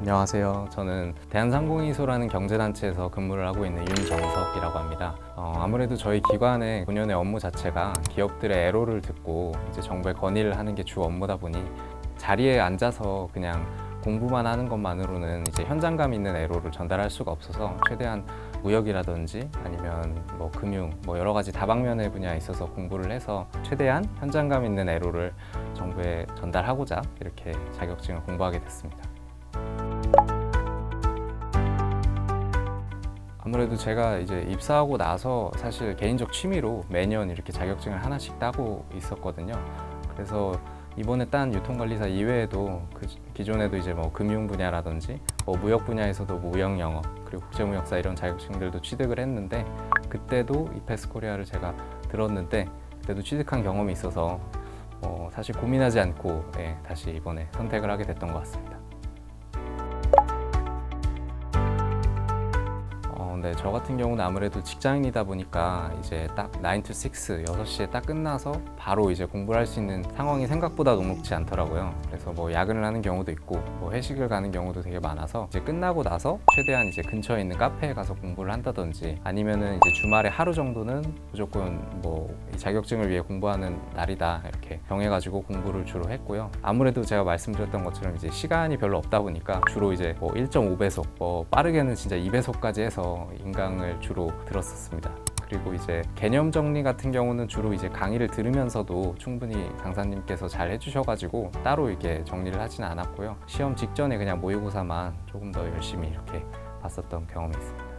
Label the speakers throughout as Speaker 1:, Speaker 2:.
Speaker 1: 안녕하세요. 저는 대한상공인소라는 경제단체에서 근무를 하고 있는 윤정석이라고 합니다. 아무래도 저희 기관의 본연의 업무 자체가 기업들의 애로를 듣고 이제 정부에 건의를 하는 게 주 업무다 보니 자리에 앉아서 그냥 공부만 하는 것만으로는 이제 현장감 있는 애로를 전달할 수가 없어서 최대한 무역이라든지 아니면 뭐 금융, 뭐 여러 가지 다방면의 분야에 있어서 공부를 해서 최대한 현장감 있는 애로를 정부에 전달하고자 이렇게 자격증을 공부하게 됐습니다. 아무래도 제가 이제 입사하고 나서 사실 개인적 취미로 매년 이렇게 자격증을 하나씩 따고 있었거든요. 그래서 이번에 딴 유통관리사 이외에도 기존에도 이제 뭐 금융 분야라든지 뭐 무역 분야에서도 무역 영어 그리고 국제무역사 이런 자격증들도 취득을 했는데 그때도 이페스 코리아를 제가 들었는데 그때도 취득한 경험이 있어서 사실 고민하지 않고 다시 이번에 선택을 하게 됐던 것 같습니다. 네, 저 같은 경우는 아무래도 직장인이다 보니까 이제 딱 9 to 6, 6시에 딱 끝나서 바로 이제 공부를 할 수 있는 상황이 생각보다 녹록지 않더라고요. 그래서 뭐 야근을 하는 경우도 있고 뭐 회식을 가는 경우도 되게 많아서 이제 끝나고 나서 최대한 이제 근처에 있는 카페에 가서 공부를 한다든지 아니면은 이제 주말에 하루 정도는 무조건 뭐 이 자격증을 위해 공부하는 날이다 이렇게 정해가지고 공부를 주로 했고요. 아무래도 제가 말씀드렸던 것처럼 이제 시간이 별로 없다 보니까 주로 이제 뭐 1.5배속, 뭐 빠르게는 진짜 2배속까지 해서 인강을 주로 들었었습니다. 그리고 이제 개념 정리 같은 경우는 주로 이제 강의를 들으면서도 충분히 강사님께서 잘 해주셔가지고 따로 이렇게 정리를 하지는 않았고요. 시험 직전에 그냥 모의고사만 조금 더 열심히 이렇게 봤었던 경험이 있습니다.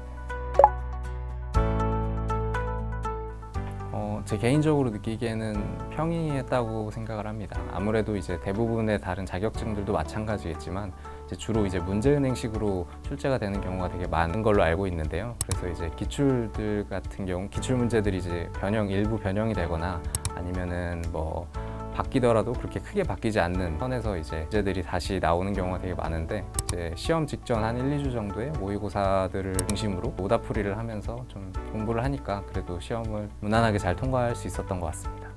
Speaker 1: 제 개인적으로 느끼기에는 평이했다고 생각을 합니다. 아무래도 이제 대부분의 다른 자격증들도 마찬가지겠지만 이제 주로 이제 문제은행식으로 출제가 되는 경우가 되게 많은 걸로 알고 있는데요. 그래서 이제 기출들 같은 경우 기출 문제들이 이제 일부 변형이 되거나 아니면은 뭐 바뀌더라도 그렇게 크게 바뀌지 않는 선에서 이제 문제들이 다시 나오는 경우가 되게 많은데 이제 시험 직전 한 1, 2주 정도의 모의고사들을 중심으로 오답풀이를 하면서 좀 공부를 하니까 그래도 시험을 무난하게 잘 통과할 수 있었던 것 같습니다.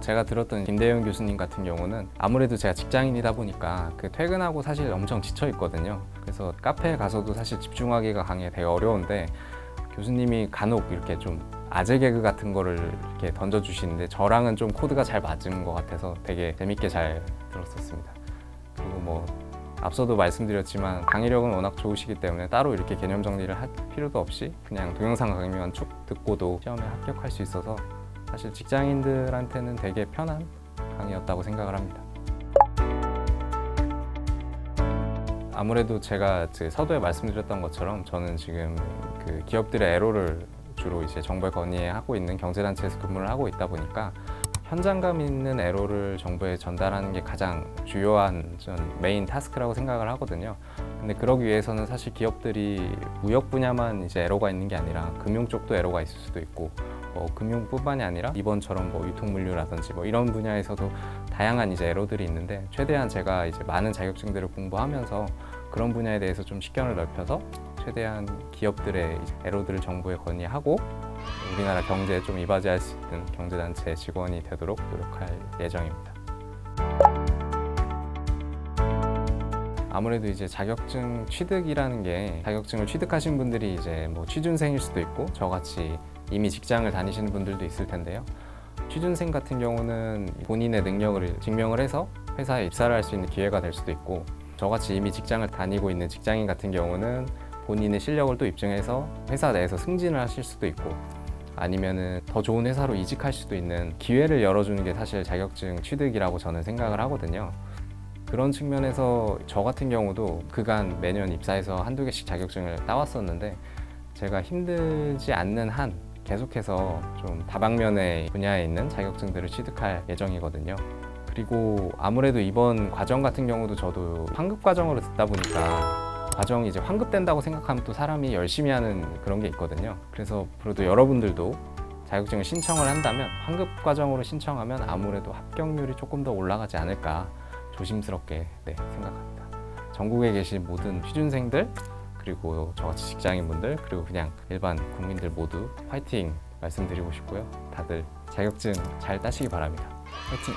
Speaker 1: 제가 들었던 김대현 교수님 같은 경우는 아무래도 제가 직장인이다 보니까 퇴근하고 사실 엄청 지쳐 있거든요. 그래서 카페에 가서도 사실 집중하기가 되게 어려운데 교수님이 간혹 이렇게 좀 아재 개그 같은 거를 이렇게 던져주시는데 저랑은 좀 코드가 잘 맞은 것 같아서 되게 재밌게 잘 들었었습니다. 그리고 뭐 앞서도 말씀드렸지만 강의력은 워낙 좋으시기 때문에 따로 이렇게 개념 정리를 할 필요도 없이 그냥 동영상 강의만 쭉 듣고도 시험에 합격할 수 있어서 사실 직장인들한테는 되게 편한 강의였다고 생각을 합니다. 아무래도 제가 서두에 말씀드렸던 것처럼 저는 지금 기업들의 애로를 주로 이제 정부에 건의하고 있는 경제단체에서 근무를 하고 있다 보니까 현장감 있는 애로를 정부에 전달하는 게 가장 주요한 메인 타스크라고 생각을 하거든요. 근데 그러기 위해서는 사실 기업들이 무역 분야만 이제 애로가 있는 게 아니라 금융 쪽도 애로가 있을 수도 있고 금융뿐만이 아니라 이번처럼 유통물류라든지 이런 분야에서도 다양한 이제 애로들이 있는데 최대한 제가 이제 많은 자격증들을 공부하면서 그런 분야에 대해서 좀 식견을 넓혀서 최대한 기업들의 애로들을 정부에 건의하고 우리나라 경제에 좀 이바지할 수 있는 경제단체 직원이 되도록 노력할 예정입니다. 아무래도 이제 자격증 취득이라는 게 자격증을 취득하신 분들이 이제 취준생일 수도 있고 저같이 이미 직장을 다니시는 분들도 있을 텐데요. 취준생 같은 경우는 본인의 능력을 증명을 해서 회사에 입사를 할 수 있는 기회가 될 수도 있고 저같이 이미 직장을 다니고 있는 직장인 같은 경우는 본인의 실력을 또 입증해서 회사 내에서 승진을 하실 수도 있고 아니면은 더 좋은 회사로 이직할 수도 있는 기회를 열어주는 게 사실 자격증 취득이라고 저는 생각을 하거든요. 그런 측면에서 저 같은 경우도 그간 매년 입사해서 한두 개씩 자격증을 따왔었는데 제가 힘들지 않는 한 계속해서 좀 다방면의 분야에 있는 자격증들을 취득할 예정이거든요. 그리고 아무래도 이번 과정 같은 경우도 저도 환급 과정으로 듣다 보니까 과정이 이제 환급된다고 생각하면 또 사람이 열심히 하는 그런 게 있거든요. 그래서 앞으로도 여러분들도 자격증을 신청을 한다면 환급 과정으로 신청하면 아무래도 합격률이 조금 더 올라가지 않을까 조심스럽게 생각합니다. 전국에 계신 모든 취준생들 그리고 저같이 직장인분들 그리고 그냥 일반 국민들 모두 화이팅 말씀드리고 싶고요. 다들 자격증 잘 따시기 바랍니다. 화이팅!